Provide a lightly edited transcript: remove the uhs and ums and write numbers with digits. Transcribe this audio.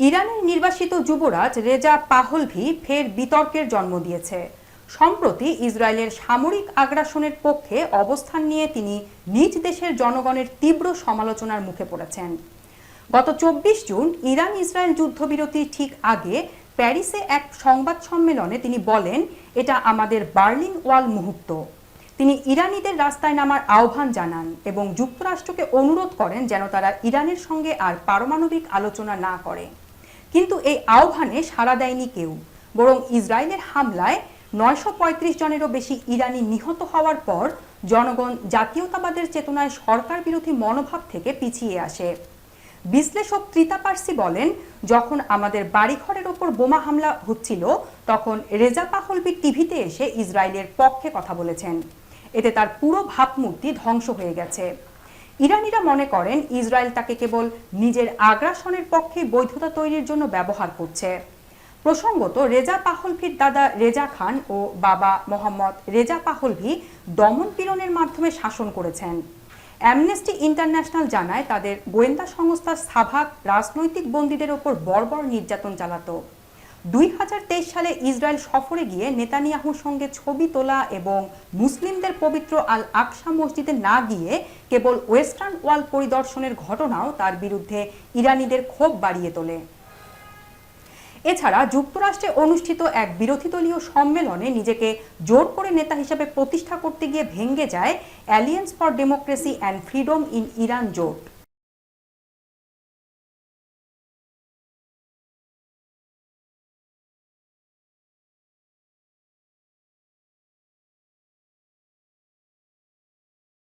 ইরানের নির্বাসিত যুবরাজ রেজা পাহলভি ফের বিতর্কের জন্ম দিয়েছে। সম্প্রতি ইসরায়েলের সামরিক আগ্রাসনের পক্ষে অবস্থান নিয়ে তিনি নিজ দেশের জনগণের তীব্র সমালোচনার মুখে পড়েছেন। গত ২৪ জুন ইরান ইসরায়েল যুদ্ধবিরতির ঠিক আগে প্যারিসে এক সংবাদ সম্মেলনে তিনি বলেন, এটা আমাদের বার্লিন ওয়াল মুহূর্ত। তিনি ইরানিদের রাস্তায় নামার আহ্বান জানান এবং যুক্তরাষ্ট্রকে অনুরোধ করেন যেন তারা ইরানের সঙ্গে আর পারমাণবিক আলোচনা না করে। কিন্তু এই আহ্বানে সাড়া দেয়নি কেউ, বরং ইসরায়েলের হামলায় ৯৩৫ জনেরও বেশি ইরানি নিহত হওয়ার পর জনগণ জাতীয়তাবাদের চেতনায় সরকার বিরোধী মনোভাব থেকে পিছিয়ে আসে। বিশ্লেষক ত্রিতা পার্সি বলেন, যখন আমাদের বাড়িঘরের ওপর বোমা হামলা হচ্ছিল তখন রেজা পাহলভি টিভিতে এসে ইসরায়েলের পক্ষে কথা বলেছেন। এতে তার পুরো ভাবমূর্তি ধ্বংস হয়ে গেছে। ইরানিরা মনে করেন ইসরায়েল তাকে কেবল নিজের আগ্রাসনের পক্ষে বৈধতা তৈরির জন্য ব্যবহার করছে। প্রসঙ্গত, রেজা পাহলভির দাদা রেজা খান ও বাবা মোহাম্মদ রেজা পাহলভি দমন পীড়নের মাধ্যমে শাসন করেছেন। অ্যামনেস্টি ইন্টারন্যাশনাল জানায়, তাদের গোয়েন্দা সংস্থা সাভাক রাজনৈতিক বন্দীদের ওপর বর্বর নির্যাতন চালাতো। ২০২৩ সালে ইসরায়েল সফরে গিয়ে নেতানিয়াহুর সঙ্গে ছবি তোলা এবং মুসলিমদের পবিত্র আল আকসা মসজিদে না গিয়ে কেবল ওয়েস্টার্ন ওয়াল পরিদর্শনের ঘটনাও তার বিরুদ্ধে ইরানিদের ক্ষোভ বাড়িয়ে তোলে। এছাড়া যুক্তরাষ্ট্রে অনুষ্ঠিত এক বিরোধী দলীয় সম্মেলনে নিজেকে জোর করে নেতা হিসেবে প্রতিষ্ঠা করতে গিয়ে ভেঙে যায় alliance for democracy and freedom in Iran জোট।